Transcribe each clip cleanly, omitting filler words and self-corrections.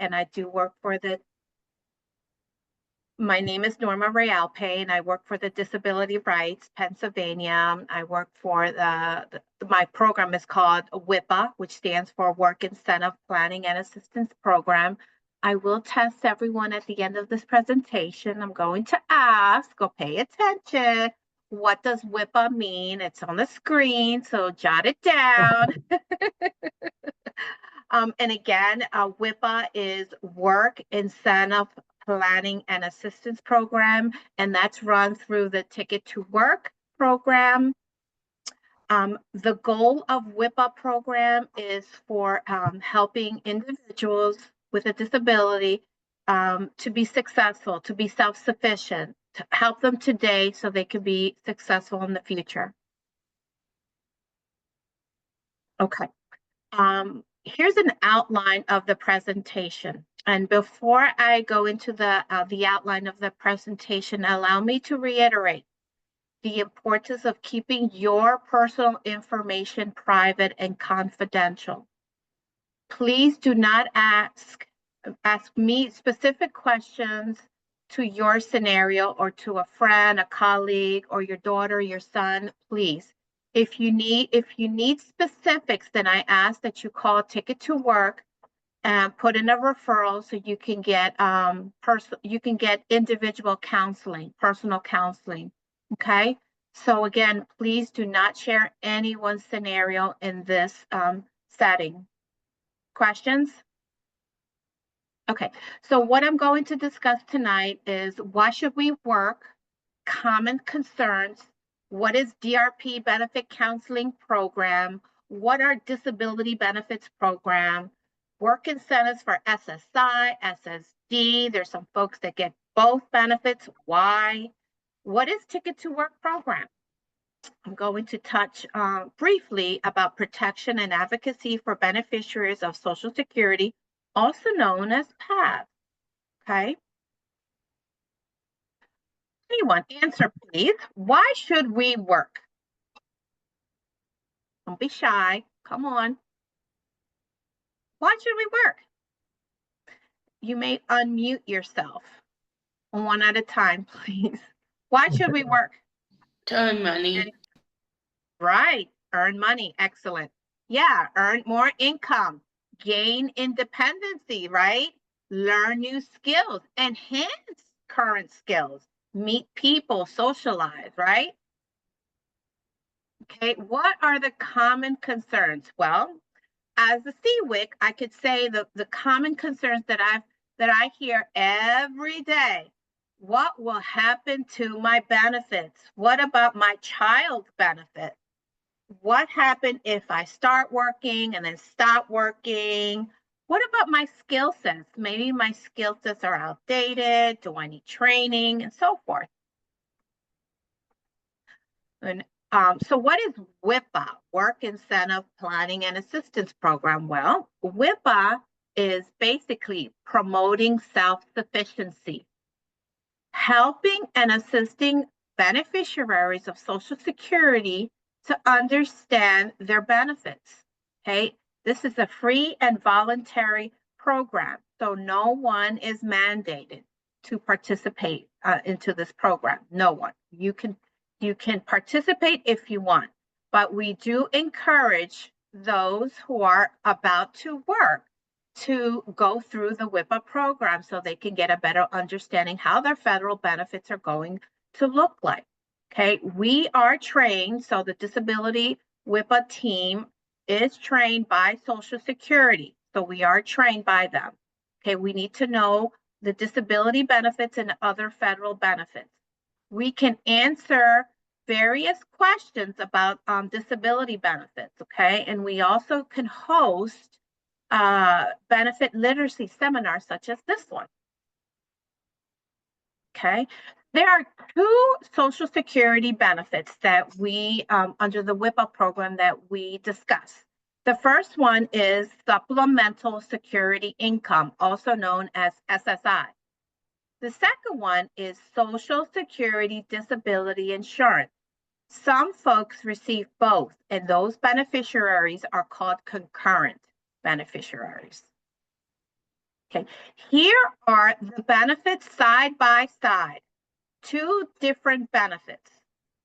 and I do work for my name is Norma Realpe, and I work for the Disability Rights Pennsylvania. I work for my program is called WIPA, which stands for Work Incentive Planning and Assistance Program. I will test everyone at the end of this presentation. I'm going to ask, go pay attention. What does WIPA mean? It's on the screen, so jot it down. And again, WIPA is Work Incentive Planning and Assistance Program, and that's run through the Ticket to Work program. The goal of WIPA program is for helping individuals with a disability to be successful, to be self-sufficient, to help them today so they can be successful in the future. Okay. Here's an outline of the presentation. And before I go into the outline of the presentation, allow me to reiterate the importance of keeping your personal information private and confidential. Please do not ask me specific questions to your scenario or to a friend, a colleague, or your daughter, your son, please. If you need specifics, then I ask that you call Ticket to Work and put in a referral so you can get individual counseling, personal counseling. Okay. So again, please do not share anyone's scenario in this setting. Questions? Okay. So what I'm going to discuss tonight is why should we work, common concerns. What is DRP benefit counseling program? What are disability benefits program? Work incentives for SSI, SSD. There's some folks that get both benefits. Why? What is Ticket to Work program? I'm going to touch briefly about protection and advocacy for beneficiaries of Social Security, also known as PATH. Okay. Anyone answer, please. Why should we work? Don't be shy. Come on. Why should we work? You may unmute yourself. One at a time, please. Why should we work? To earn money. Right. Earn money. Excellent. Yeah. Earn more income. Gain independency, right? Learn new skills. Enhance current skills. Meet people. Socialize, right? Okay. What are the common concerns? Well, as a CWIC, I could say the common concerns that I hear every day. What will happen to my benefits? What about my child's benefit? What happened if I start working and then stop working? What about my skill sets? Maybe my skill sets are outdated. Do I need training and so forth? And so what is WIPA, Work Incentive Planning and Assistance Program? Well, WIPA is basically promoting self-sufficiency, helping and assisting beneficiaries of Social Security to understand their benefits. Okay, this is a free and voluntary program, so no one is mandated to participate into this program. No one. You can participate if you want, but we do encourage those who are about to work to go through the WIPA program so they can get a better understanding how their federal benefits are going to look like. Okay, we are trained, so the disability WIPA team is trained by Social Security, so we are trained by them. Okay, we need to know the disability benefits and other federal benefits. We can answer various questions about disability benefits, okay? And we also can host benefit literacy seminars such as this one, okay? There are two Social Security benefits that we, under the WIPA program that we discuss. The first one is Supplemental Security Income, also known as SSI. The second one is Social Security Disability Insurance. Some folks receive both, and those beneficiaries are called concurrent beneficiaries. Okay, here are the benefits side by side. Two different benefits.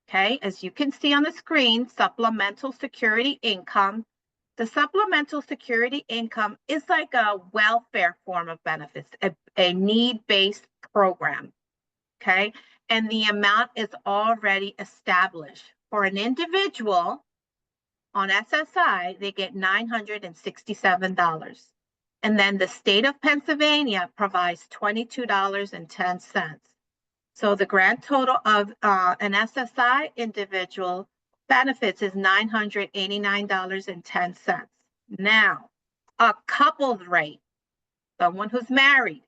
Okay, as you can see on the screen, supplemental security income. The supplemental security income is like a welfare form of benefits, a need-based program. Okay, and the amount is already established. For an individual on SSI, they get $967. And then the state of Pennsylvania provides $22.10. So the grand total of an SSI individual benefits is $989.10. Now, a couple's rate, someone who's married,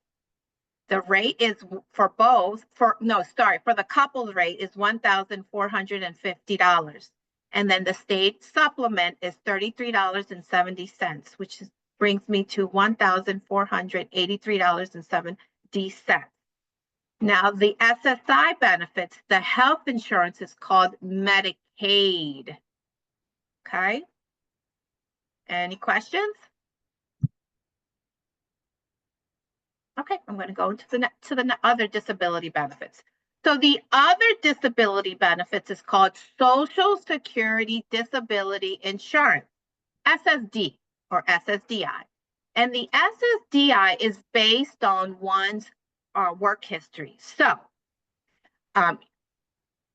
the rate is for the couple's rate is $1,450. And then the state supplement is $33.70, which brings me to $1,483.70. Now, the SSI benefits, the health insurance is called Medicaid. Okay. Any questions? Okay, I'm going to go to the other disability benefits. So the other disability benefits is called Social Security Disability Insurance, SSD or SSDI. And the SSDI is based on one's work history. So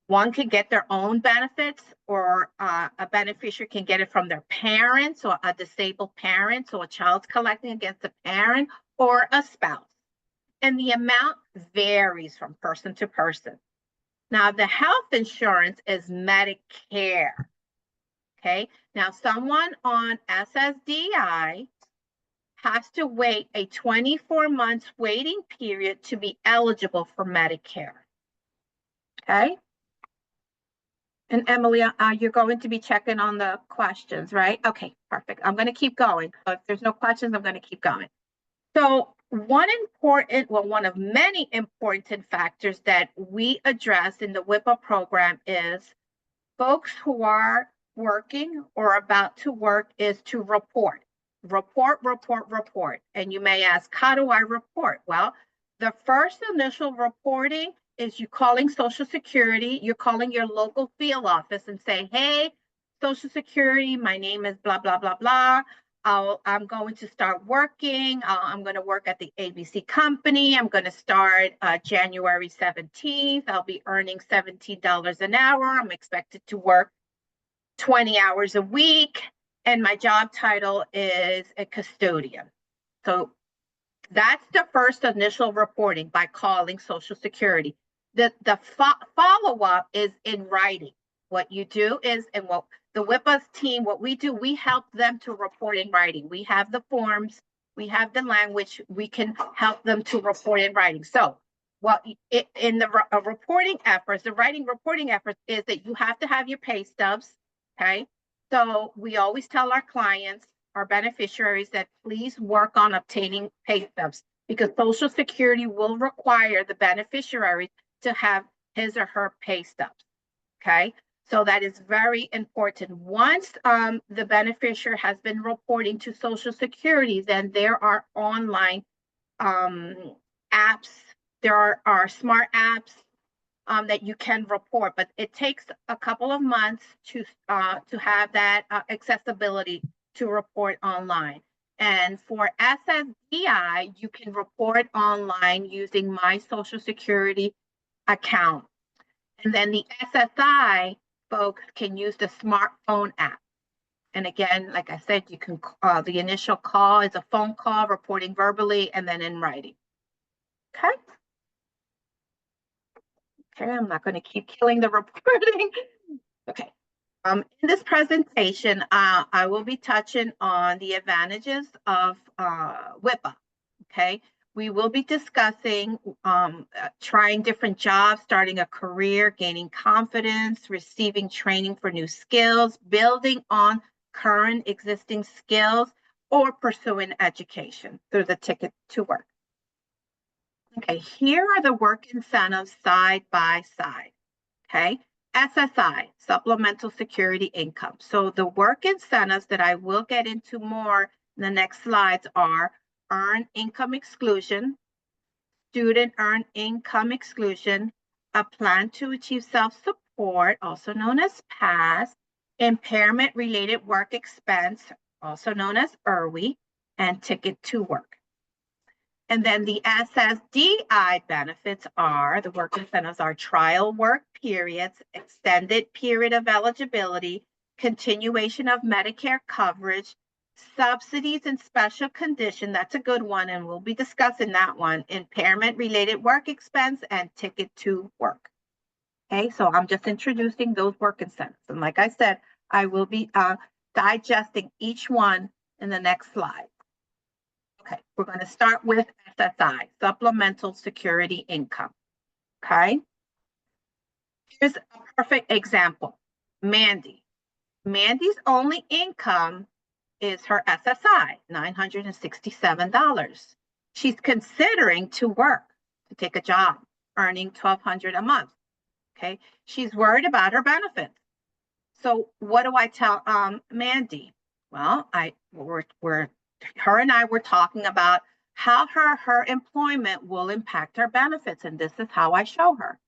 one can get their own benefits, or a beneficiary can get it from their parents, or a disabled parent, so a child's collecting against a parent or a spouse. And the amount varies from person to person. Now, the health insurance is Medicare. Okay, now someone on SSDI has to wait a 24 months waiting period to be eligible for Medicare. Okay. And Emily, you're going to be checking on the questions, right? Okay, perfect. I'm going to keep going. If there's no questions, I'm going to keep going. So one of many important factors that we address in the WIPA program is folks who are working or about to work is to report. Report. And you may ask, how do I report? Well, the first initial reporting is you calling Social Security, you're calling your local field office and say, hey, Social Security, my name is blah, blah, blah, blah. I'm going to start working. I'm going to work at the ABC company. I'm going to start January 17th. I'll be earning $17 an hour. I'm expected to work 20 hours a week. And my job title is a custodian. So that's the first initial reporting by calling Social Security. The follow-up is in writing. What you do is, and what the WIPA team, what we do, we help them to report in writing. We have the forms, we have the language, we can help them to report in writing. So in the reporting efforts, the writing reporting efforts is that you have to have your pay stubs, okay? So we always tell our clients, our beneficiaries, that please work on obtaining pay stubs, because Social Security will require the beneficiary to have his or her pay stubs, okay? So that is very important. Once the beneficiary has been reporting to Social Security, then there are online apps, there are smart apps that you can report, but it takes a couple of months to have that accessibility to report online. And for SSDI, you can report online using My Social Security account. And then the SSI folks can use the smartphone app. And again, like I said, you can, the initial call is a phone call, reporting verbally, and then in writing. Okay. Okay, I'm not going to keep killing the reporting. Okay. In this presentation, I will be touching on the advantages of WIPA. Okay. We will be discussing trying different jobs, starting a career, gaining confidence, receiving training for new skills, building on current existing skills, or pursuing education through the Ticket to Work. Okay, here are the work incentives side by side. Okay, SSI, Supplemental Security Income. So the work incentives that I will get into more in the next slides are earned income exclusion, student earned income exclusion, a plan to achieve self-support, also known as PASS, impairment-related work expense, also known as IRWI, and ticket to work. And then the SSDI benefits are, the work incentives are trial work periods, extended period of eligibility, continuation of Medicare coverage, subsidies and special condition, that's a good one, and we'll be discussing that one, impairment-related work expense, and ticket to work. Okay, so I'm just introducing those work incentives. And like I said, I will be digesting each one in the next slide. Okay, we're going to start with SSI, Supplemental Security Income. Okay, here's a perfect example. Mandy. Mandy's only income is her SSI, $967. She's considering to work, to take a job, earning $1,200 a month. Okay, she's worried about her benefits. So what do I tell Mandy? Well, her and I were talking about how her employment will impact her benefits, and this is how I show her.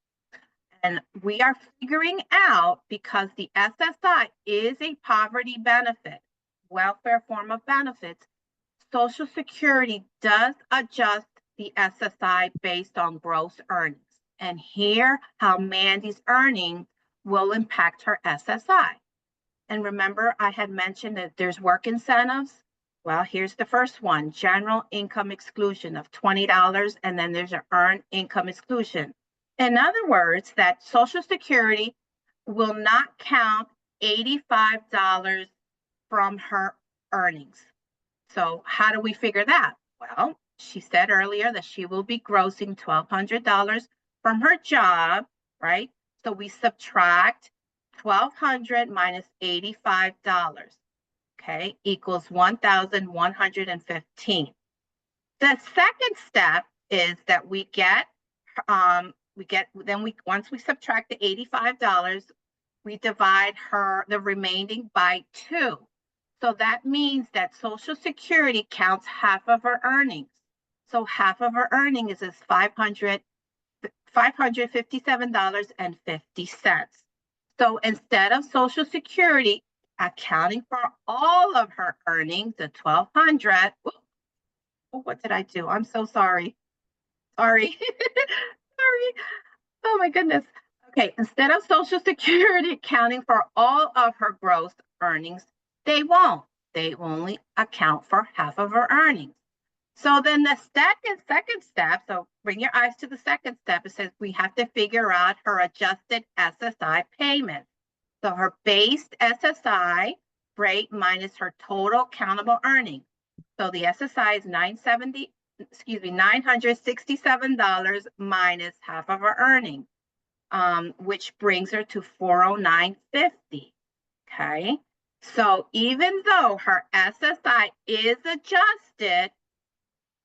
And we are figuring out, because the SSI is a poverty benefit, welfare form of benefits, Social Security does adjust the SSI based on gross earnings. And here, how Mandy's earnings will impact her SSI. And remember, I had mentioned that there's work incentives. Well, here's the first one, general income exclusion of $20, and then there's an earned income exclusion. In other words, that Social Security will not count $85 from her earnings. So how do we figure that? Well, she said earlier that she will be grossing $1,200 from her job, right? So we subtract $1,200 minus $85, okay, equals $1,115. The second step is that once we subtract the $85, we divide the remaining by 2. So that means that Social Security counts half of her earnings. So half of her earnings is $557.50. So instead of Social Security accounting for all of her earnings, the $1,200, what did I do? I'm so sorry. Sorry. Sorry. Oh my goodness. Okay, instead of Social Security accounting for all of her gross earnings, they won't. They only account for half of her earnings. So then the second step, so bring your eyes to the second step, it says we have to figure out her adjusted SSI payment. So her base SSI rate minus her total countable earnings. So the SSI is $967 minus half of her earnings, which brings her to $409.50. Okay. So even though her SSI is adjusted,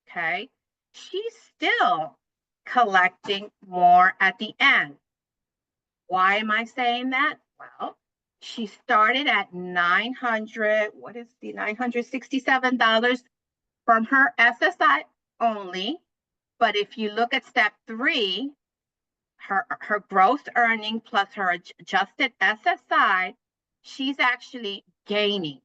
okay, she's still collecting more at the end. Why am I saying that? Well, she started at $967 from her SSI only. But if you look at step 3, her gross earning plus her adjusted SSI, she's actually gaining.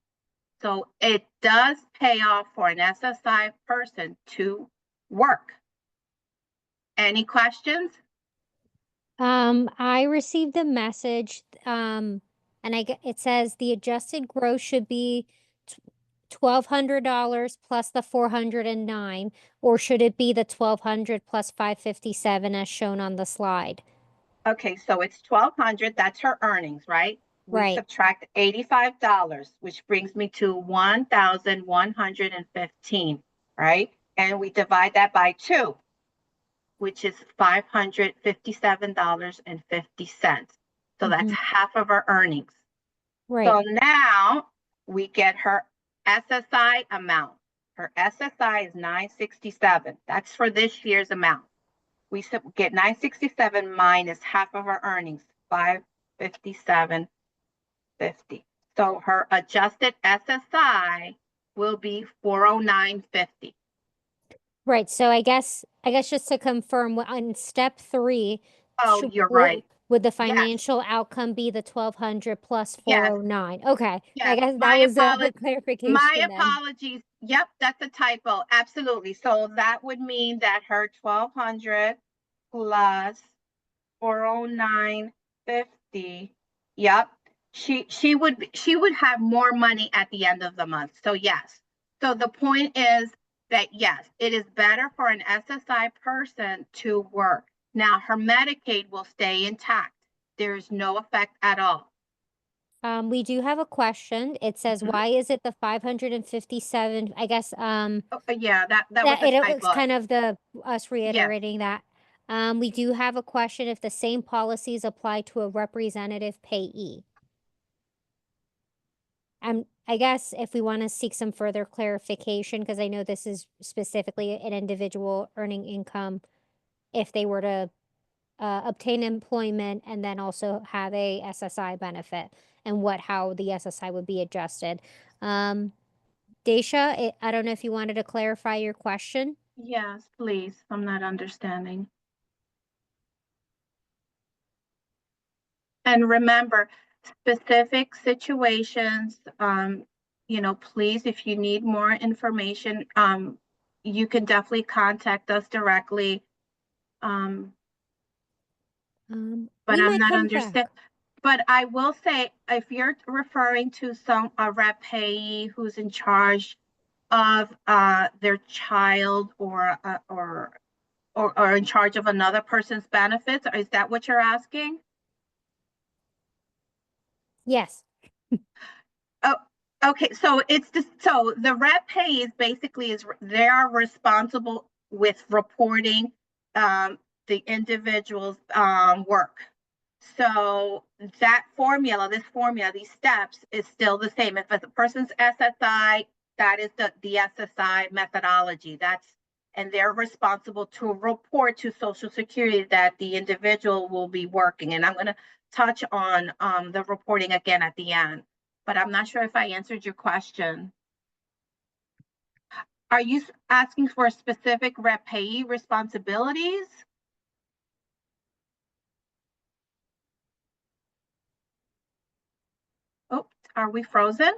So it does pay off for an SSI person to work. Any questions? I received a message, and it says the adjusted gross should be $1,200 plus the 409, or should it be the 1,200 plus 557 as shown on the slide? Okay, so it's 1,200, that's her earnings, right? We Right. subtract $85, which brings me to 1,115, right? And we divide that by 2, which is $557.50. So that's half of her earnings. Right. So now we get her SSI amount. Her SSI is 967. That's for this year's amount. We get 967 minus half of her earnings, 557.50. So her adjusted SSI will be 409.50. Right, so I guess just to confirm, on step 3, Oh, you're right. would the Yes, financial outcome be the 1,200 plus yes, 409? Okay, I yes. guess that My was the apologies. My clarification then. apologies. Yep, that's a typo. Absolutely. So that would mean that her 1,200 plus 409.50. Yep. She would have more money at the end of the month. So yes. So the point is that yes, it is better for an SSI person to work. Now her Medicaid will stay intact. There is no effect at all. We do have a question. It says, Mhm. why is it the 557? I guess, Yeah, that was that a it was typo. kind of us Yes. reiterating that. We do have a question if the same policies apply to a representative payee. I guess if we want to seek some further clarification, because I know this is specifically an individual earning income, if they were to obtain employment and then also have a SSI benefit, and how the SSI would be adjusted. Daisha, I don't know if you wanted to clarify your question. Yes, please. I'm not understanding. And remember, specific situations, please, if you need more information, you can definitely contact us directly. Um, but We I'm might not come back. understand. But I will say, if you're referring to a rep payee who's in charge of their child or in charge of another person's benefits, is that what you're asking? Yes. Oh, okay. So the rep pay is basically they are responsible with reporting the individual's work. So this formula, these steps is still the same. If it's a person's SSI, that is the SSI methodology. And they're responsible to report to Social Security that the individual will be working. And I'm going to touch on the reporting again at the end, but I'm not sure if I answered your question. Are you asking for specific rep payee responsibilities? Oh, are we frozen?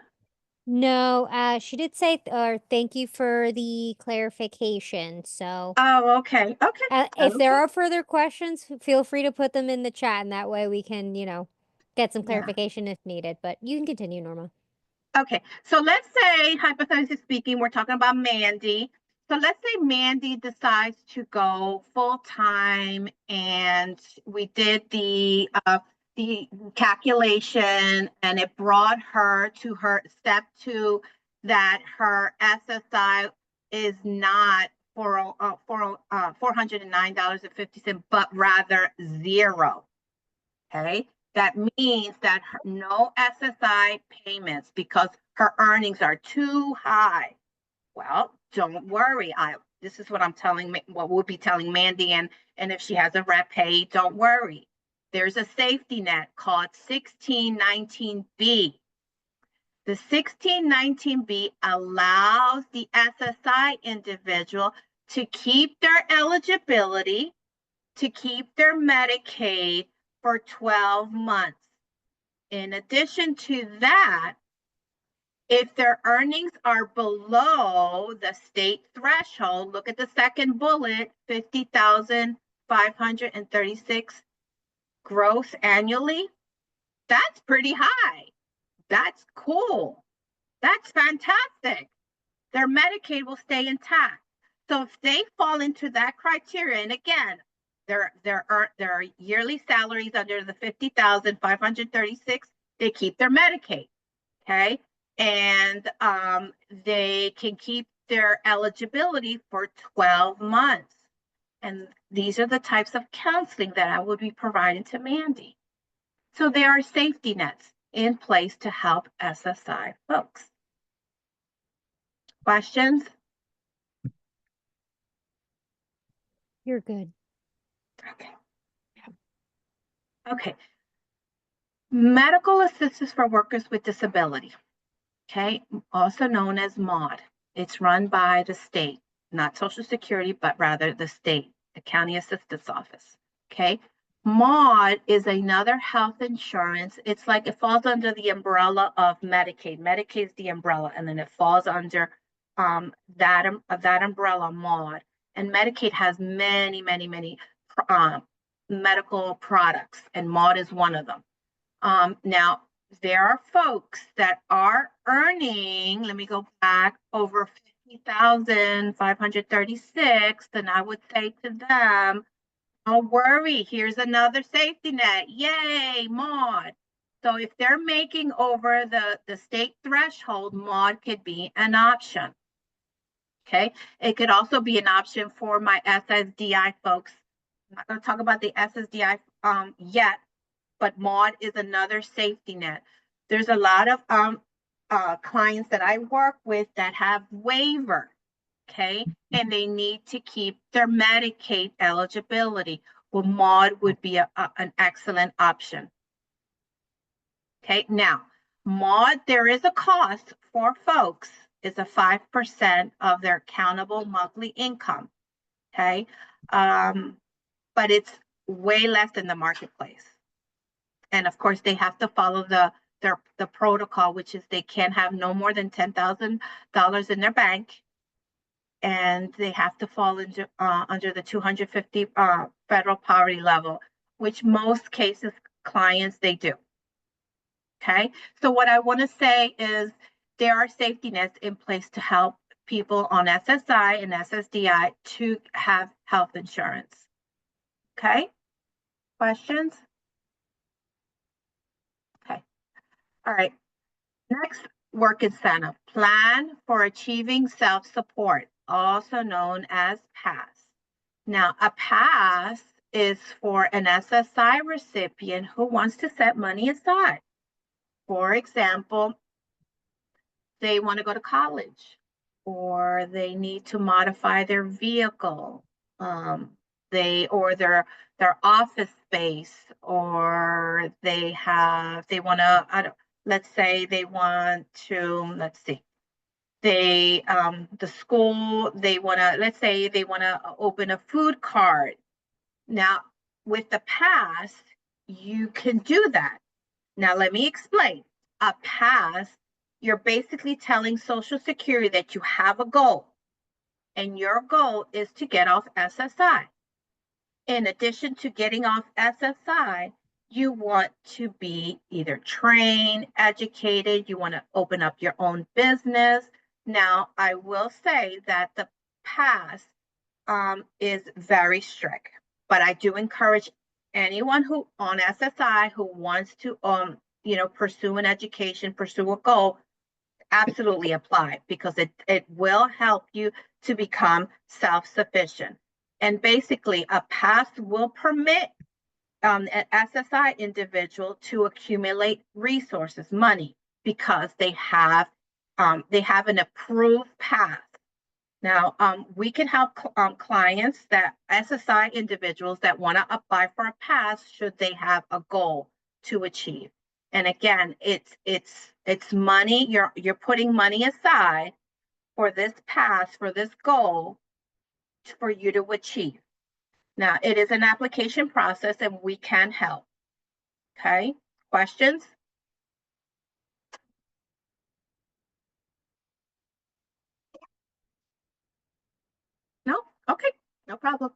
No, she did say, thank you for the clarification. So, Oh, okay. Okay. if there are further questions, feel free to put them in the chat, and that way we can, get some Yeah. clarification if needed. But you can continue, Norma. Okay. So let's say, hypothetically speaking, we're talking about Mandy. So let's say Mandy decides to go full time, and we did the calculation, and it brought her to her step 2 that her SSI is not $409.50, but rather zero. Okay, that means that no SSI payments because her earnings are too high. Well, don't worry. This is what we'll be telling Mandy, and if she has a rep pay, don't worry. There's a safety net called 1619B. The 1619B allows the SSI individual to keep their eligibility, to keep their Medicaid for 12 months. In addition to that, if their earnings are below the state threshold, look at the second bullet, 50,536 gross annually. That's pretty high. That's cool. That's fantastic. Their Medicaid will stay intact. So if they fall into that criteria, and again, there are yearly salaries under the 50,536, they keep their Medicaid, okay? And they can keep their eligibility for 12 months. And these are the types of counseling that I would be providing to Mandy. So there are safety nets in place to help SSI folks. Questions? You're good. Okay. Okay. Medical assistance for workers with disability, okay, also known as MAUD. It's run by the state. not Social Security, but rather the state, the county assistance office. Okay. MAUD is another health insurance. It's like it falls under the umbrella of Medicaid. Medicaid is the umbrella, and then it falls under that umbrella, MAUD. And Medicaid has many medical products, and MAUD is one of them. Now, there are folks that are earning, let me go back, over 50,536, then I would say to them, don't worry, here's another safety net. Yay, MAUD. So if they're making over the state threshold, MAUD could be an option. Okay, it could also be an option for my SSDI folks. I'm not going to talk about the SSDI yet, but MAUD is another safety net. There's a lot of clients that I work with that have waiver, okay, and they need to keep their Medicaid eligibility. Well, MAUD would be an excellent option. Okay, now, MAUD, there is a cost for folks. It's a 5% of their countable monthly income, okay? But it's way less than the marketplace. And of course, they have to follow the protocol, which is they can't have no more than $10,000 in their bank, and they have to fall into under the 250 federal poverty level, which most cases clients they do. Okay, so what I want to say is there are safety nets in place to help people on SSI and SSDI to have health insurance. Okay, questions? Okay, all right. Next, work incentive, plan for achieving self-support, also known as PASS. Now, a PASS is for an SSI recipient who wants to set money aside. For example, they want to go to college, or they need to modify their vehicle, or their office space, or they want to, let's say they want to, the school, let's say they want to open a food cart. Now, with the PASS, you can do that. Now, let me explain. A PASS, you're basically telling Social Security that you have a goal, and your goal is to get off SSI. In addition to getting off SSI, you want to be either trained, educated, you want to open up your own business. Now, I will say that the PASS is very strict, but I do encourage anyone who on SSI who wants to pursue an education, pursue a goal, absolutely apply, because it will help you to become self-sufficient. And basically, a PASS will permit an SSI individual to accumulate resources, money, because they have an approved path. Now, we can help clients, that SSI individuals that want to apply for a PASS should they have a goal to achieve. And again, it's money. You're putting money aside for this PASS, for this goal, for you to achieve. Now, it is an application process, and we can help. Okay, questions? No? Okay, no problem.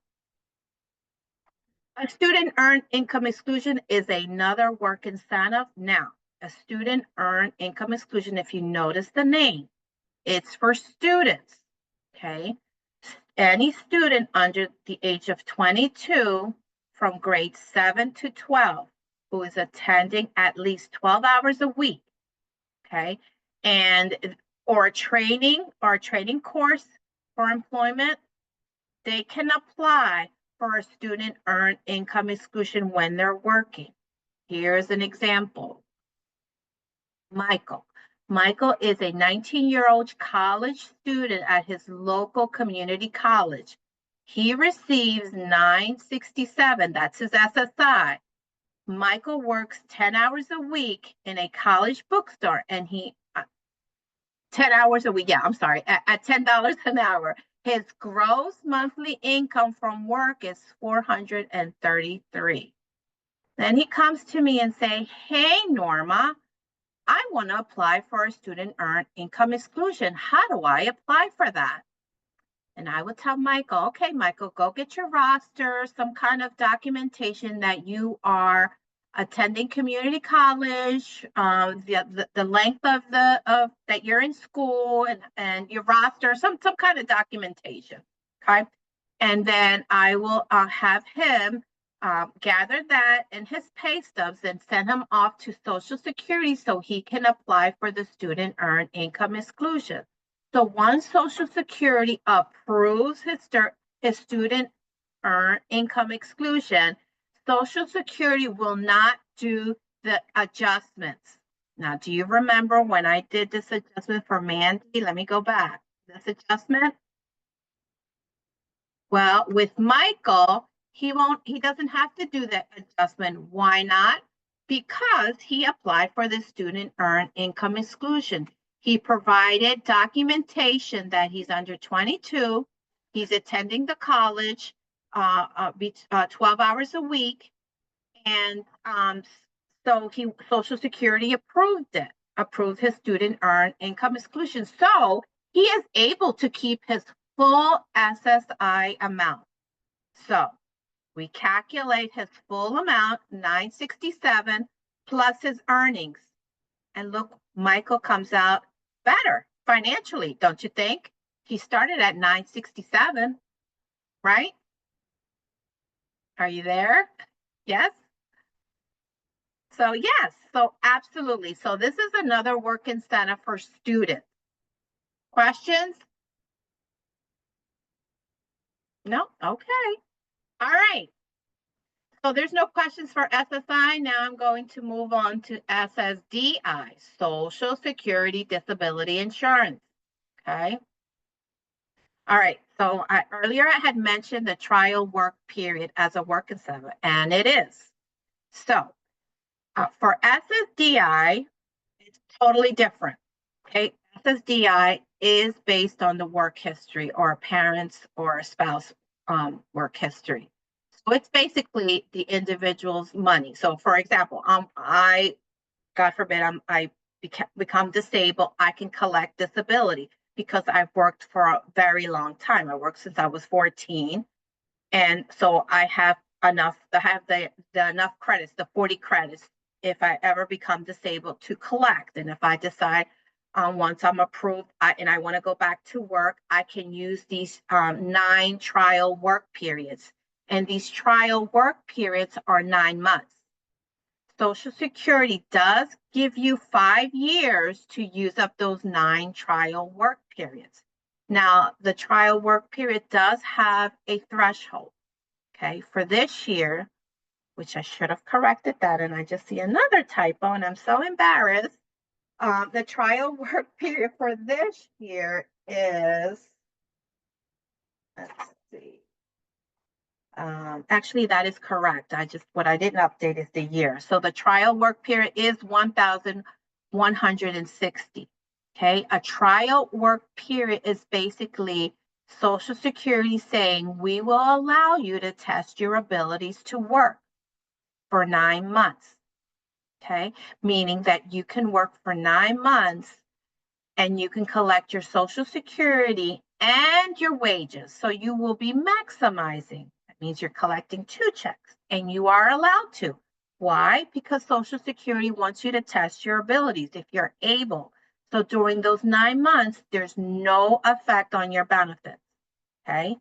A student earned income exclusion is another work incentive. Now, a student earned income exclusion, if you notice the name, it's for students, okay? Any student under the age of 22 from grade 7 to 12 who is attending at least 12 hours a week, okay? Or a training course for employment, they can apply for a student earned income exclusion when they're working. Here's an example. Michael is a 19-year-old college student at his local community college. He receives $967, that's his SSI. Michael works 10 hours a week in a college bookstore, and 10 hours a week, yeah, I'm sorry, at $10 an hour. His gross monthly income from work is $433. Then he comes to me and say, hey, Norma, I want to apply for a student earned income exclusion. How do I apply for that? And I would tell Michael, okay, Michael, go get your roster, some kind of documentation that you are attending community college, the length of that you're in school, and your roster, some kind of documentation, okay? And then I will have him gather that and his pay stubs and send him off to Social Security so he can apply for the student earned income exclusion. So once Social Security approves his student earned income exclusion, Social Security will not do the adjustments. Now, do you remember when I did this adjustment for Mandy? Let me go back. This adjustment? Well, with Michael, he doesn't have to do that adjustment. Why not? Because he applied for the student earned income exclusion. He provided documentation that he's under 22, he's attending the college 12 hours a week, and so Social Security approved his student earned income exclusion. So he is able to keep his full SSI amount. So we calculate his full amount, $967, plus his earnings. And look, Michael comes out better financially, don't you think? He started at $967, right? Are you there? Yes? So yes, so absolutely. So this is another work incentive for students. Questions? No? Okay. All right. So there's no questions for SSI. Now I'm going to move on to SSDI, Social Security Disability Insurance. Okay. All right. So earlier I had mentioned the trial work period as a work incentive, and it is. So for SSDI, it's totally different. Okay. SSDI is based on the work history or a parent's or a spouse work history. So it's basically the individual's money. So for example, God forbid, I become disabled, I can collect disability because I've worked for a very long time. I worked since I was 14. And so I have enough the enough credits, the 40 credits, if I ever become disabled to collect. And if I decide once I'm approved and I want to go back to work, I can use these 9 trial work periods. And these trial work periods are 9 months. Social Security does give you 5 years to use up those 9 trial work periods. Now, the trial work period does have a threshold. Okay, for this year, which I should have corrected that, and I just see another typo, and I'm so embarrassed. The trial work period for this year is, let's see. Actually, that is correct. What I didn't update is the year. So the trial work period is 1,160. Okay, a trial work period is basically Social Security saying we will allow you to test your abilities to work for 9 months. Okay, meaning that you can work for 9 months and you can collect your Social Security and your wages. So you will be maximizing. That means you're collecting 2 checks, and you are allowed to. Why? Because Social Security wants you to test your abilities if you're able. So during those 9 months, there's no effect on your benefits. Okay.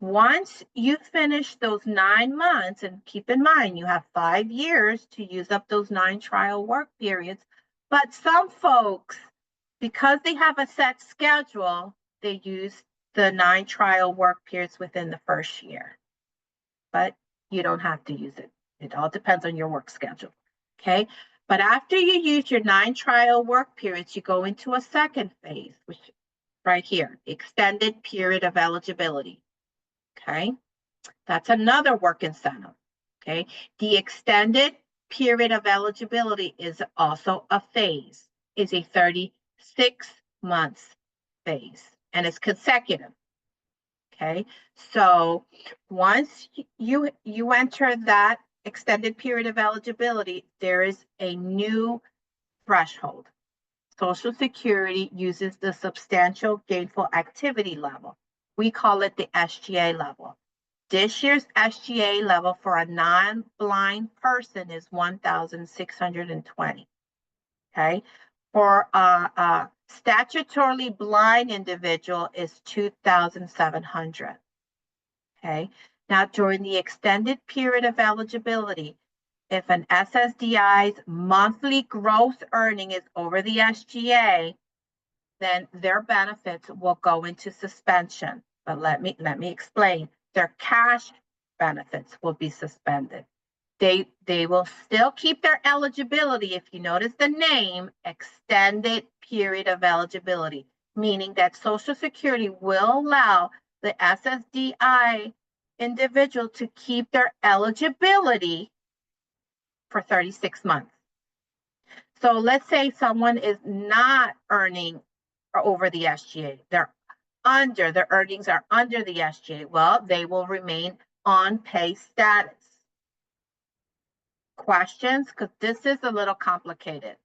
Once you finish those 9 months, and keep in mind, you have 5 years to use up those 9 trial work periods. But some folks, because they have a set schedule, they use the 9 trial work periods within the first year. But you don't have to use it. It all depends on your work schedule. Okay. But after you use your 9 trial work periods, you go into a second phase, which right here, extended period of eligibility. Okay. That's another work incentive. Okay. The extended period of eligibility is also a phase, is a 36 months phase, and it's consecutive. Okay, so once you enter that extended period of eligibility, there is a new threshold. Social Security uses the substantial gainful activity level. We call it the SGA level. This year's SGA level for a non-blind person is 1,620. Okay, for a statutorily blind individual is 2,700. Okay, now during the extended period of eligibility, if an SSDI's monthly gross earning is over the SGA, then their benefits will go into suspension. But let me explain. Their cash benefits will be suspended. They will still keep their eligibility. If you notice the name, extended period of eligibility, meaning that Social Security will allow the SSDI individual to keep their eligibility for 36 months. So let's say someone is not earning over the SGA. Their earnings are under the SGA. Well, they will remain on pay status. Questions? Because this is a little complicated.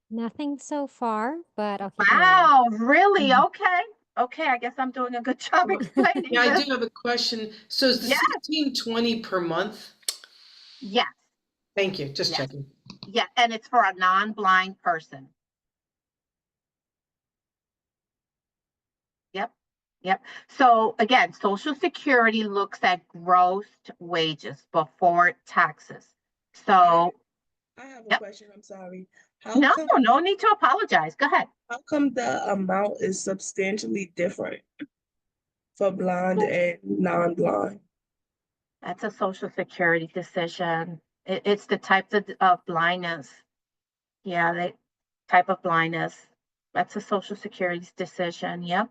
Nothing so far, but I'll keep an eye Wow, really? Okay. Okay, I guess I'm doing a good job explaining Yeah, I this. do have a question. So is the Yes. 1620 per month? Yes, Thank you, just Yes. checking. yes, and it's for a non-blind person. Yep. So again, Social Security looks at gross wages before taxes. So I have a Yep. question. I'm sorry. no need to apologize. Go ahead. How come the amount is substantially different for blind and non-blind? That's a Social Security decision. It's the type of blindness. Yeah, the type of blindness. That's a Social Security's decision. Yep.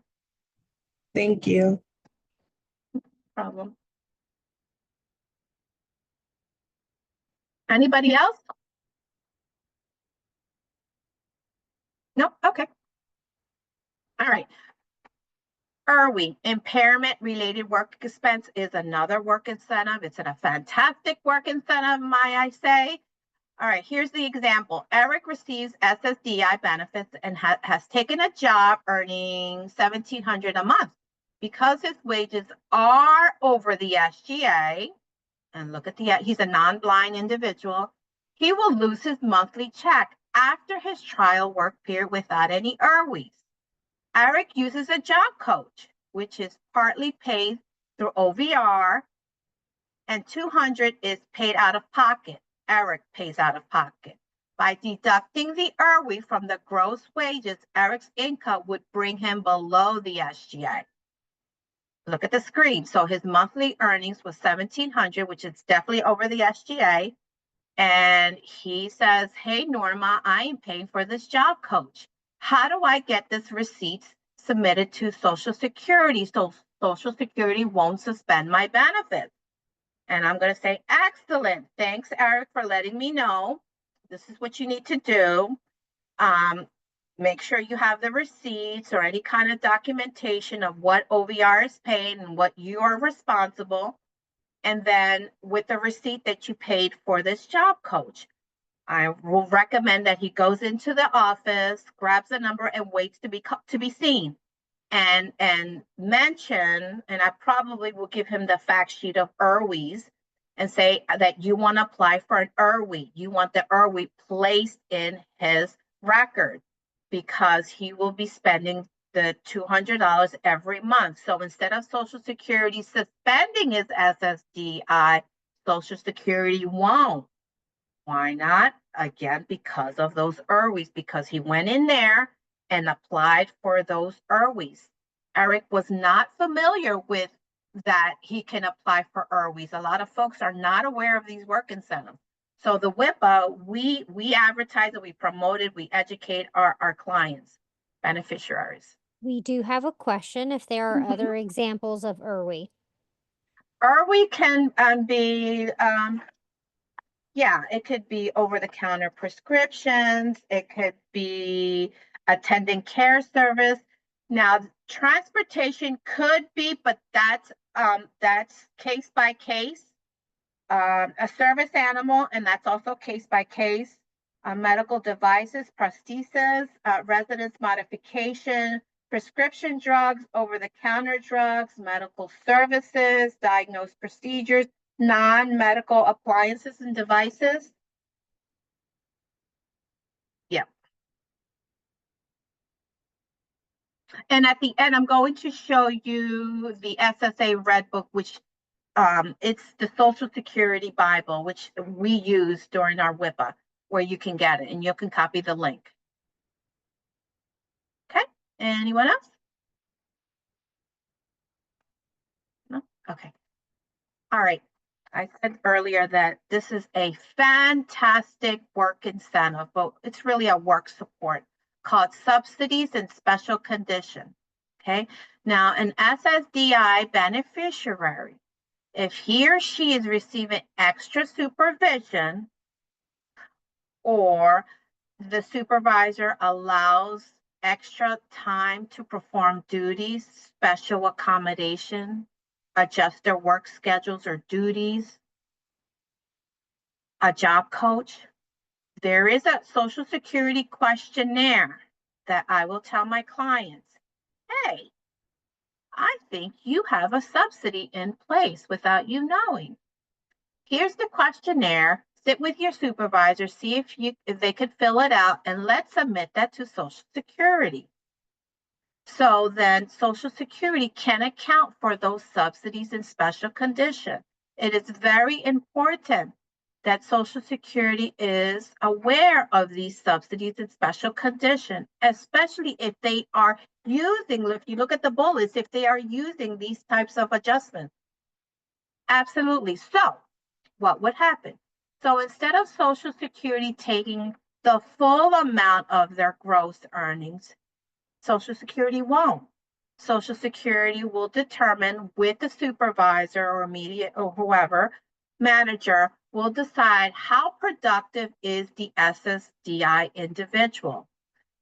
Thank you. Problem. Anybody else? Nope. Okay. All right. IRWI, impairment related work expense, is another work incentive. It's a fantastic work incentive, might I say. All right, here's the example. Eric receives SSDI benefits and has taken a job earning $1,700 a month. Because his wages are over the SGA, and look at he's a non-blind individual, he will lose his monthly check after his trial work period without any IRWIs. Eric uses a job coach, which is partly paid through OVR, and $200 is paid out of pocket. Eric pays out of pocket. By deducting the IRWI from the gross wages, Eric's income would bring him below the SGA. Look at the screen. So his monthly earnings was $1,700, which is definitely over the SGA. And he says, hey, Norma, I am paying for this job coach. How do I get this receipt submitted to Social Security so Social Security won't suspend my benefits? And I'm going to say, excellent. Thanks, Eric, for letting me know. This is what you need to do. Make sure you have the receipts or any kind of documentation of what OVR is paying and what you are responsible. And then with the receipt that you paid for this job coach, I will recommend that he goes into the office, grabs a number, and waits to be seen. And mention, and I probably will give him the fact sheet of IRWIs and say that you want to apply for an IRWI. You want the IRWI placed in his record because he will be spending the $200 every month. So instead of Social Security suspending his SSDI, Social Security won't. Why not? Again, because of those IRWIs, because he went in there and applied for those IRWIs. Eric was not familiar with that he can apply for IRWIs. A lot of folks are not aware of these work incentives. So the WIPA, we advertise it, we promote it, we educate our clients, beneficiaries. We do have a question if there are other examples of IRWI. IRWI can be, yeah, it could be over-the-counter prescriptions. It could be attending care service. Now, transportation could be, but that's case by case. A service animal, and that's also case by case. Medical devices, prosthesis, residence modification, prescription drugs, over-the-counter drugs, medical services, diagnosed procedures, non-medical appliances and devices. Yeah. And at the end, I'm going to show you the SSA Red Book, which it's the Social Security Bible, which we use during our WIPA, where you can get it, and you can copy the link. Okay, anyone else? No? Okay. All right. I said earlier that this is a fantastic work incentive, but it's really a work support called subsidies and special condition. Okay. Now, an SSDI beneficiary, if he or she is receiving extra supervision, or the supervisor allows extra time to perform duties, special accommodation, adjust their work schedules or duties, a job coach. There is a Social Security questionnaire that I will tell my clients, hey, I think you have a subsidy in place without you knowing. Here's the questionnaire. Sit with your supervisor, see if they could fill it out, and let's submit that to Social Security. So then Social Security can account for those subsidies and special conditions. It is very important that Social Security is aware of these subsidies and special conditions, especially if they are using, if you look at the bullets, if they are using these types of adjustments. Absolutely. So what would happen? So instead of Social Security taking the full amount of their gross earnings, Social Security won't. Social Security will determine with the supervisor or immediate or whoever, manager, will decide how productive is the SSDI individual.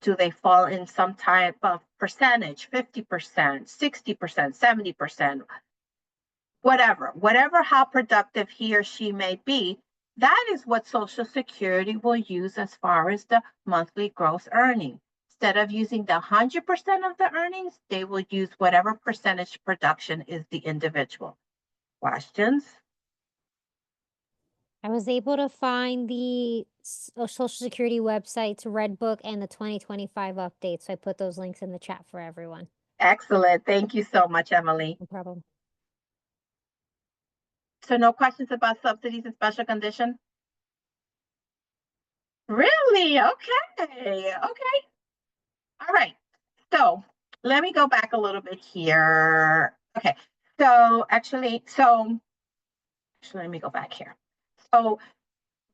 Do they fall in some type of percentage, 50%, 60%, 70%, whatever how productive he or she may be, that is what Social Security will use as far as the monthly gross earning. Instead of using the 100% of the earnings, they will use whatever percentage production is the individual. Questions? I was able to find the Social Security website's Red Book and the 2025 update, so I put those links in the chat for everyone. Excellent. Thank you so much, Emily. No problem. So no questions about subsidies and special condition? Really? Okay. All right. So let me go back a little bit here. Okay. So actually, let me go back here. So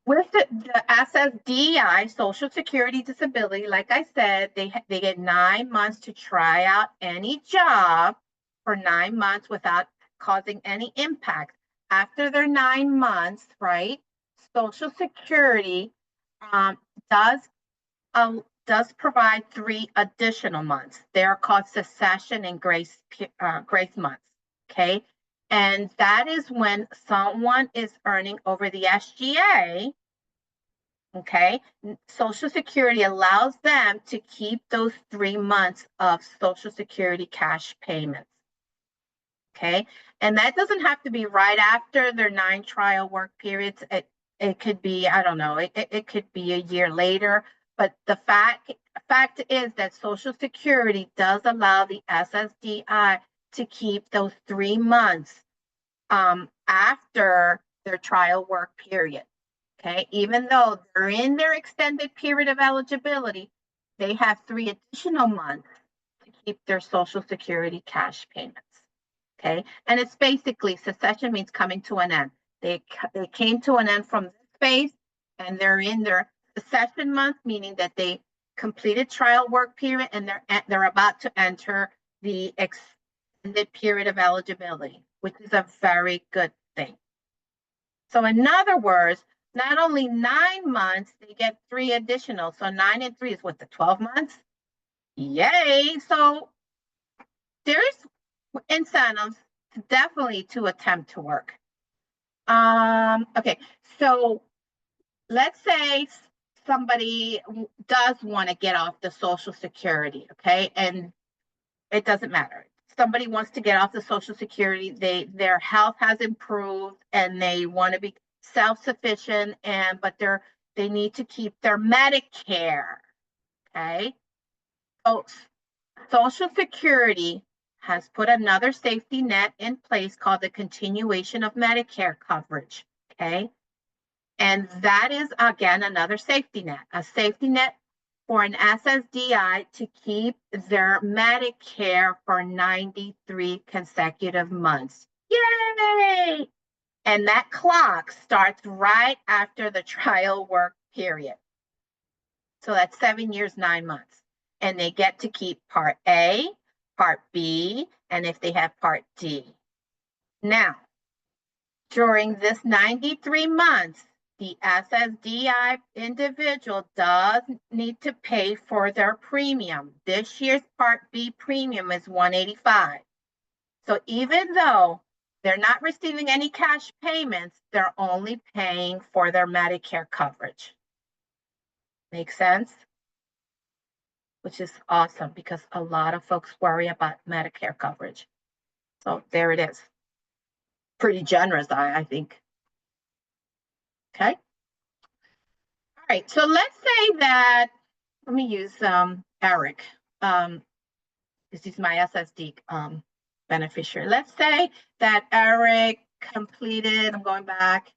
with the SSDI, Social Security Disability, like I said, they get 9 months to try out any job for 9 months without causing any impact. After their 9 months, right, Social Security does provide 3 additional months. They're called cessation and grace months, okay? And that is when someone is earning over the SGA, okay? Social Security allows them to keep those 3 months of Social Security cash payments, okay? And that doesn't have to be right after their 9 trial work periods. It could be, I don't know, it could be a year later. But the fact is that Social Security does allow the SSDI to keep those 3 months after their trial work period. Okay, even though they're in their extended period of eligibility, they have 3 additional months to keep their Social Security cash payments. Okay, and it's basically cessation means coming to an end. They came to an end from this phase, and they're in their cessation month, meaning that they completed trial work period and they're about to enter the extended period of eligibility, which is a very good thing. So in other words, not only 9 months, they get 3 additional. So 9 and 3 is what, the 12 months? Yay! So there's incentives definitely to attempt to work. Okay, so let's say somebody does want to get off the Social Security, okay, and it doesn't matter. Somebody wants to get off the Social Security, their health has improved and they want to be self-sufficient, but they need to keep their Medicare, okay? So Social Security has put another safety net in place called the continuation of Medicare coverage, okay? And that is, again, another safety net, a safety net for an SSDI to keep their Medicare for 93 consecutive months. Yay! And that clock starts right after the trial work period. So that's 7 years, 9 months. And they get to keep Part A, Part B, and if they have Part D. Now, during this 93 months, the SSDI individual does need to pay for their premium. This year's Part B premium is $185. So even though they're not receiving any cash payments, they're only paying for their Medicare coverage. Make sense? Which is awesome because a lot of folks worry about Medicare coverage. So there it is. Pretty generous, I think. Okay. All right, so let's say that, let me use Eric, because he's my SSD beneficiary. Let's say that Eric completed, I'm going back,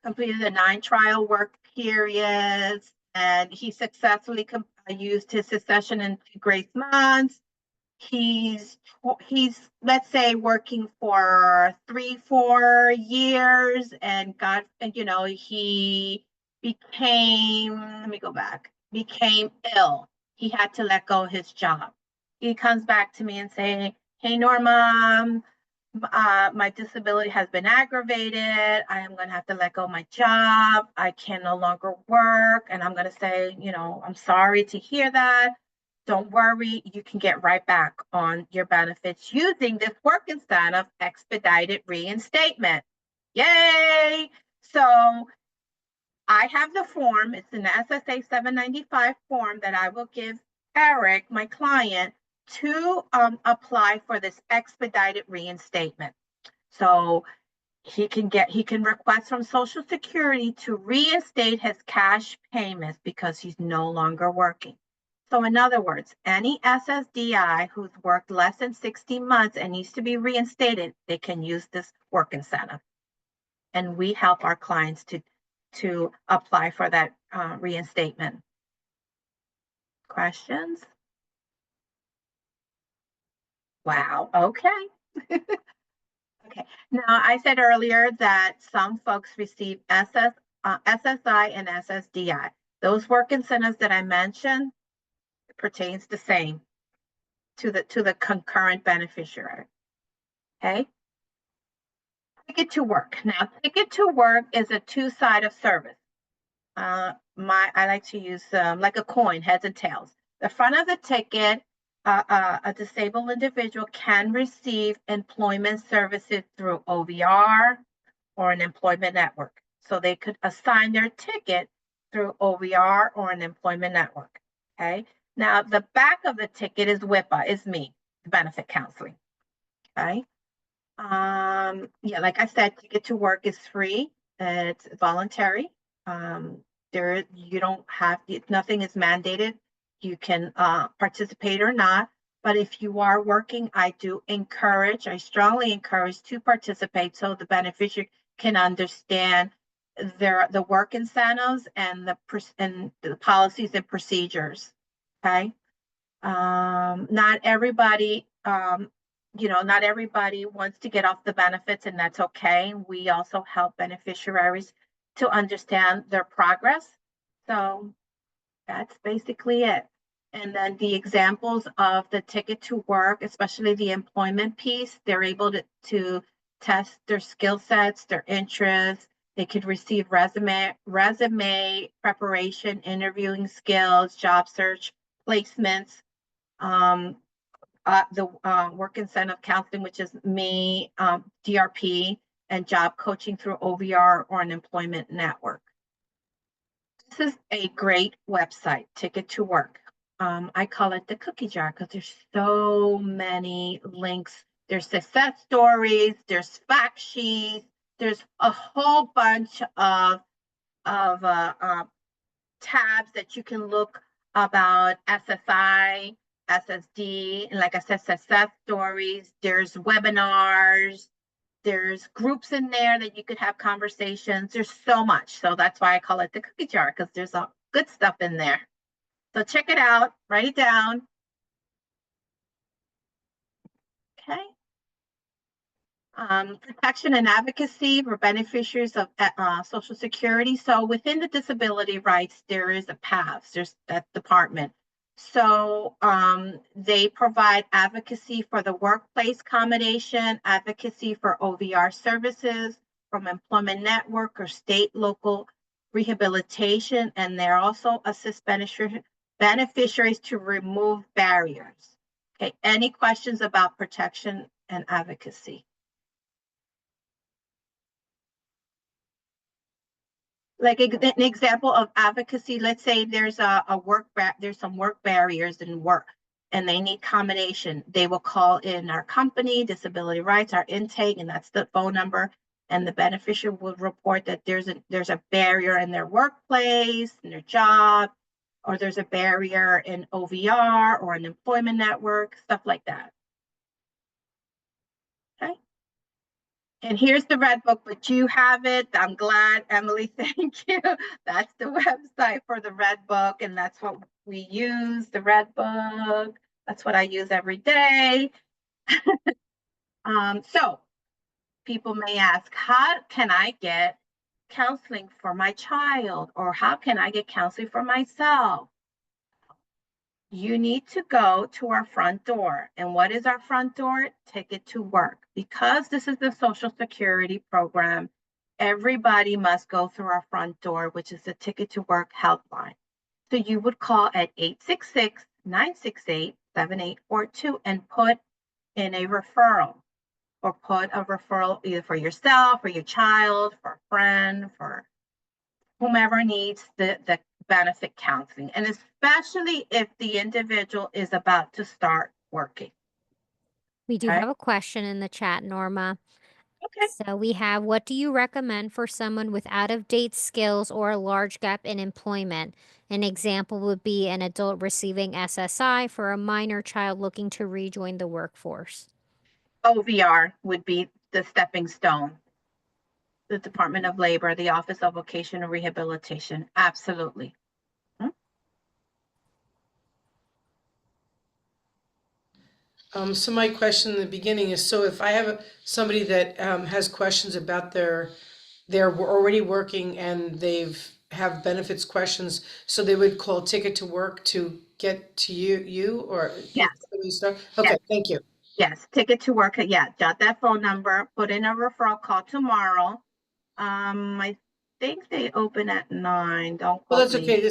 completed the 9 trial work periods, and he successfully used his succession into grace months. He's let's say working for 3-4 years and he became, let me go back, became ill. He had to let go of his job. He comes back to me and say, hey Norma, my disability has been aggravated. I am going to have to let go of my job. I can no longer work. And I'm going to say, I'm sorry to hear that. Don't worry, you can get right back on your benefits using this work incentive expedited reinstatement. Yay! So I have the form. It's an SSA 795 form that I will give Eric, my client, to apply for this expedited reinstatement. So he can request from Social Security to reinstate his cash payments because he's no longer working. So in other words, any SSDI who's worked less than 60 months and needs to be reinstated, they can use this work incentive. And we help our clients to apply for that reinstatement. Questions? Wow, okay. Okay, now I said earlier that some folks receive SSI and SSDI. Those work incentives that I mentioned pertains the same to the concurrent beneficiary. Okay. Ticket to work. Now, ticket to work is a two-sided service. I like to use like a coin, heads and tails. The front of the ticket, a disabled individual can receive employment services through OVR or an employment network. So they could assign their ticket through OVR or an employment network. Okay. Now, the back of the ticket is WIPA, is me, benefit counseling. Okay. Yeah, like I said, ticket to work is free. It's voluntary. You don't have, nothing is mandated. You can participate or not. But if you are working, I strongly encourage to participate so the beneficiary can understand the work incentives and the policies and procedures. Okay. Not everybody wants to get off the benefits, and that's okay. We also help beneficiaries to understand their progress. So that's basically it. And then the examples of the ticket to work, especially the employment piece, they're able to test their skill sets, their interests. They could receive resume preparation, interviewing skills, job search, placements, the work incentive counseling, which is me, DRP, and job coaching through OVR or an employment network. This is a great website, Ticket to Work. I call it the cookie jar because there's so many links. There's success stories, there's fact sheets, there's a whole bunch of tabs that you can look about SSI, SSD, and like I said, success stories. There's webinars, there's groups in there that you could have conversations. There's so much. So that's why I call it the cookie jar, because there's a good stuff in there. So check it out, write it down. Okay. Protection and advocacy for beneficiaries of Social Security. So within the disability rights, there is a PAVS, there's that department. So they provide advocacy for the workplace accommodation, advocacy for OVR services from employment network or state, local rehabilitation, and they also assist beneficiaries to remove barriers. Okay, any questions about protection and advocacy? Like an example of advocacy, let's say there's there's some work barriers in work and they need accommodation. They will call in our company, Disability Rights, our intake, and that's the phone number. And the beneficiary will report that there's a barrier in their workplace, in their job, or there's a barrier in OVR or an employment network, stuff like that. Okay. And here's the Red Book, but you have it. I'm glad, Emily, thank you. That's the website for the Red Book, and that's what we use, the Red Book. That's what I use every day. So people may ask, how can I get counseling for my child? Or how can I get counseling for myself? You need to go to our front door. And what is our front door? Ticket to Work. Because this is the Social Security program, everybody must go through our front door, which is the Ticket to Work helpline. So you would call at 866-968-7842 and put in a referral, or put a referral either for yourself or your child, for a friend, for whomever needs the benefit counseling, and especially if the individual is about to start working. We do Okay. have a question in the chat, Norma. Okay. So we have, what do you recommend for someone with out-of-date skills or a large gap in employment? An example would be an adult receiving SSI for a minor child looking to rejoin the workforce. OVR would be the stepping stone. The Department of Labor, the Office of Vocational Rehabilitation. Absolutely. So my question in the beginning is, so if I have somebody that has questions about they're already working and have benefits questions, so they would call Ticket to Work to get to you or Yes. Okay, Yes. thank you. Yes, Ticket to Work. Yeah, jot that phone number, put in a referral call tomorrow. I think they open at 9. Don't Well, quote that's me. okay.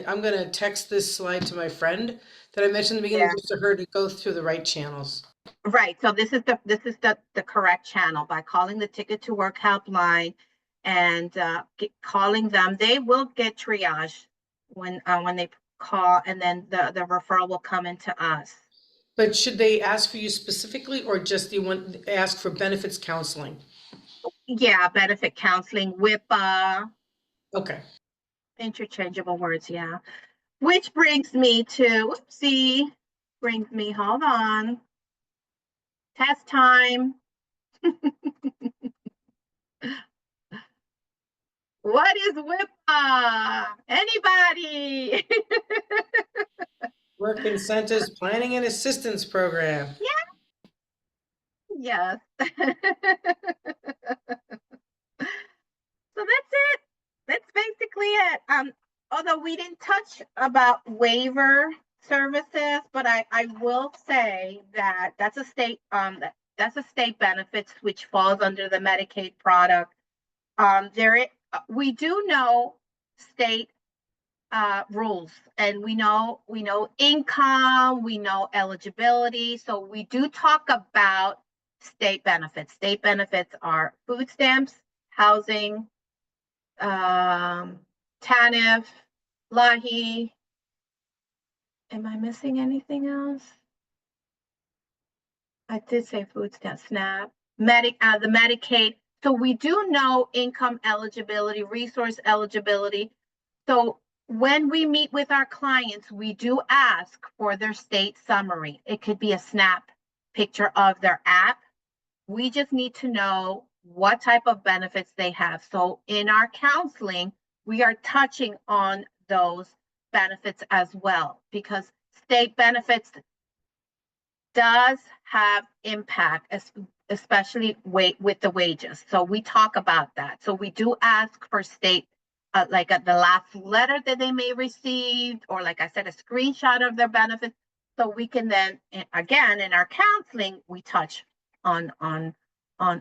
I'm gonna text this slide to my friend that I mentioned in the beginning, Yeah. just to her to go through the right channels. Right. So this is the correct channel by calling the Ticket to Work helpline and calling them. They will get triage when they call, and then the referral will come into us. But should they ask for you specifically, or just ask for benefits counseling? Yeah, benefit counseling, WIPA, Okay. interchangeable words. Yeah. Which brings me to, hold on. Test time. What is WIPA? Anybody? Work Incentives Planning and Assistance Program. Yes. So that's it. That's basically it. Although we didn't touch about waiver services, but I will say that that's a state benefits which falls under the Medicaid product. We do know state rules, and we know income, we know eligibility. So we do talk about state benefits. State benefits are food stamps, housing, TANF, LAHI. Am I missing anything else? I did say food stamp, SNAP, the Medicaid. So we do know income eligibility, resource eligibility. So when we meet with our clients, we do ask for their state summary. It could be a snap picture of their app. We just need to know what type of benefits they have. So in our counseling, we are touching on those benefits as well, because state benefits does have impact, especially with the wages. So we talk about that. So we do ask for state, like the last letter that they may receive, or like I said, a screenshot of their benefits. So we can then, again, in our counseling, we touch on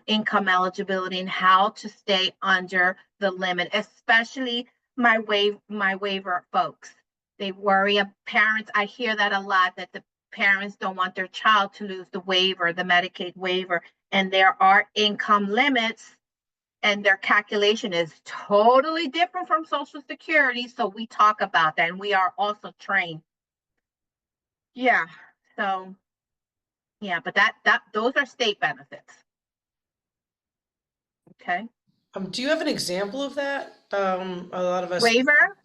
income eligibility and how to stay under the limit, especially my waiver folks. They worry, parents, I hear that a lot, that the parents don't want their child to lose the waiver, the Medicaid waiver, and there are income limits, and their calculation is totally different from Social Security. So we talk about that, and we are also trained. Yeah, so yeah, but those are state benefits. Okay. Do you have an example of that? A lot of us. Waiver?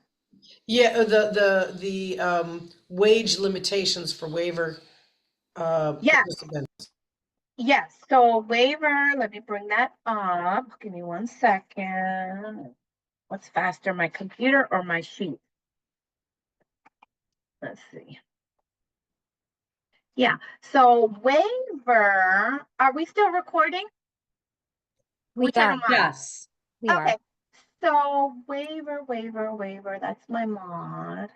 Yeah, the wage limitations for waiver Yes. participants. Yes, so waiver, let me bring that up. Give me 1 second. What's faster, my computer or my sheet? Let's see. Yeah, so waiver, are we still recording? We Whichever are. one. Yes. We are. Okay, so waiver, that's my mod.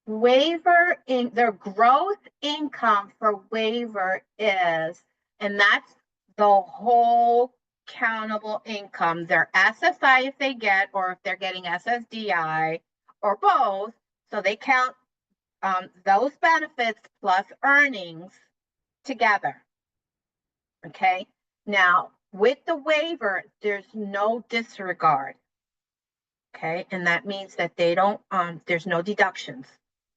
Waiver in their gross income for waiver is, and that's the whole countable income, their SSI if they get, or if they're getting SSDI, or both. So they count those benefits plus earnings together. Okay. Now with the waiver, there's no disregard. Okay, and that means that they don't, there's no deductions.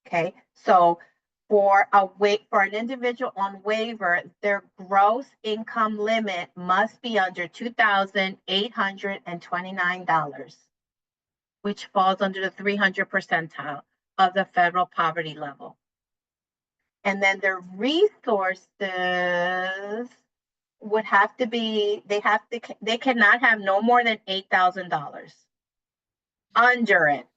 Okay, so for an individual on waiver, their gross income limit must be under $2,829, which falls under the 300 percentile of the federal poverty level. And then their resources would have to be, they cannot have no more than $8,000 under it.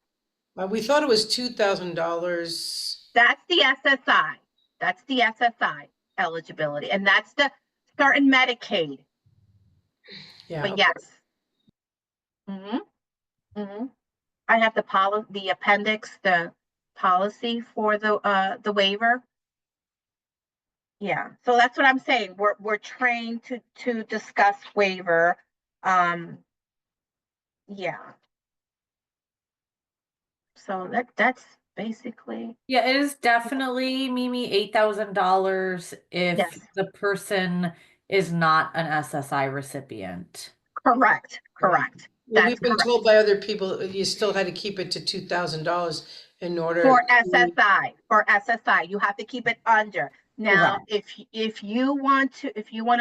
We thought it was $2,000. That's the SSI. That's the SSI eligibility. And that's the certain Medicaid. Yeah. But Okay. yes. I have the appendix, the policy for the waiver. Yeah. So that's what I'm saying. We're trained to discuss waiver. Yeah. So that's basically. Yeah, it is definitely, Mimi, $8,000 if Yes. the person is not an SSI recipient. Correct. Well, That's we've been correct. told by other people you still had to keep it to $2,000 in order For to- SSI, you have to keep it under. Now, if you want to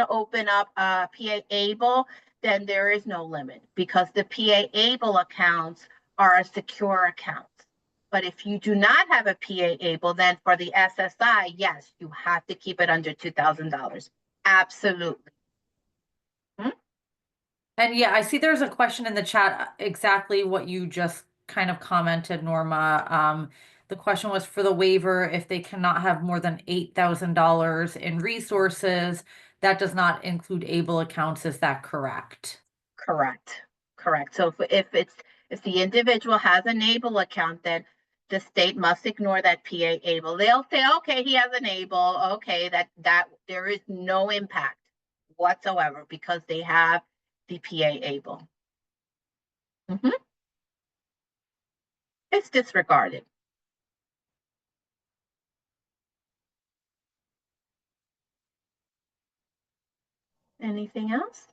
open up a PA Able, then there is no limit, because the PA Able accounts are a secure account. But if you do not have a PA Able, then for the SSI, yes, you have to keep it under $2,000. Absolutely. And yeah, I see there's a question in the chat, exactly what you just kind of commented, Norma. The question was for the waiver, if they cannot have more than $8,000 in resources, that does not include able accounts. Is that correct? Correct. So if the individual has an ABLE account, then the state must ignore that PA ABLE. They'll say, okay, he has an ABLE. Okay, that there is no impact whatsoever because they have the PA ABLE. it's disregarded. Anything else?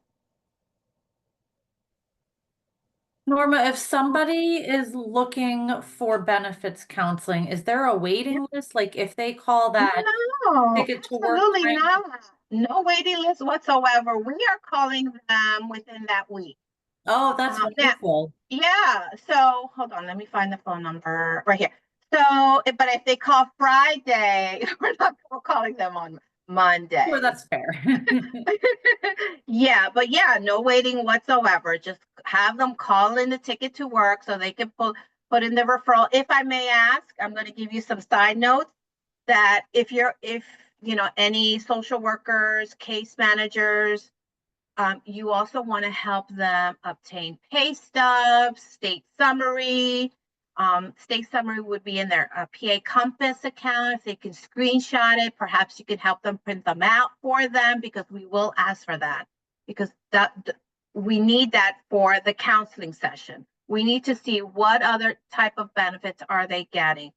Norma, if somebody is looking for benefits counseling, is there a waiting list? Like if they call that No, ticket to work absolutely time? not. No waiting list whatsoever. We are calling them within that week. Oh, that's Now, wonderful. yeah, so hold on, let me find the phone number right here. So, but if they call Friday, we're not calling them on Monday. Sure, that's fair. Yeah, but yeah, no waiting whatsoever. Just have them call in the ticket to work so they can put in the referral. If I may ask, I'm going to give you some side notes that if you know any social workers, case managers, you also want to help them obtain pay stubs, state summary. State summary would be in their PA Compass account. If they can screenshot it, perhaps you could help them print them out for them because we will ask for that because we need that for the counseling session. We need to see what other type of benefits are they getting,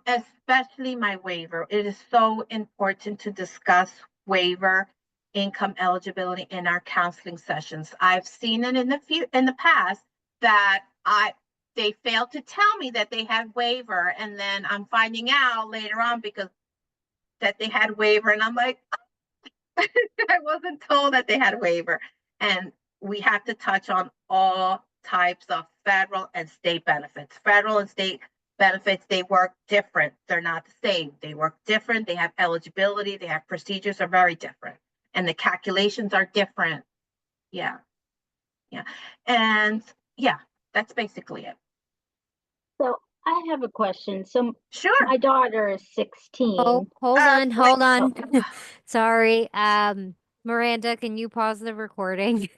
especially my waiver. It is so important to discuss waiver income eligibility in our counseling sessions. I've seen it in the past that they failed to tell me that they had waiver, and then I'm finding out later on because that they had waiver, and I'm like, I wasn't told that they had waiver. And we have to touch on all types of federal and state benefits. Federal and state benefits, they work different. They're not the same. They work different. They have eligibility. They have procedures are very different. And the calculations are different. Yeah. Yeah. And yeah, that's basically it. So I have a question. So Sure. my daughter is 16. Oh, hold wait. on. Sorry. Miranda, can you pause the recording?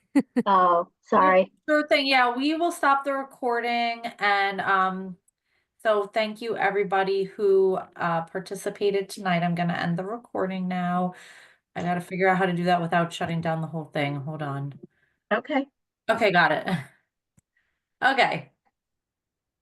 Oh, sorry. Sure thing. Yeah, we will stop the recording and so thank you everybody who participated tonight. I'm gonna end the recording now. I gotta figure out how to do that without shutting down the whole thing. Hold on. Okay. Okay, got it. Okay.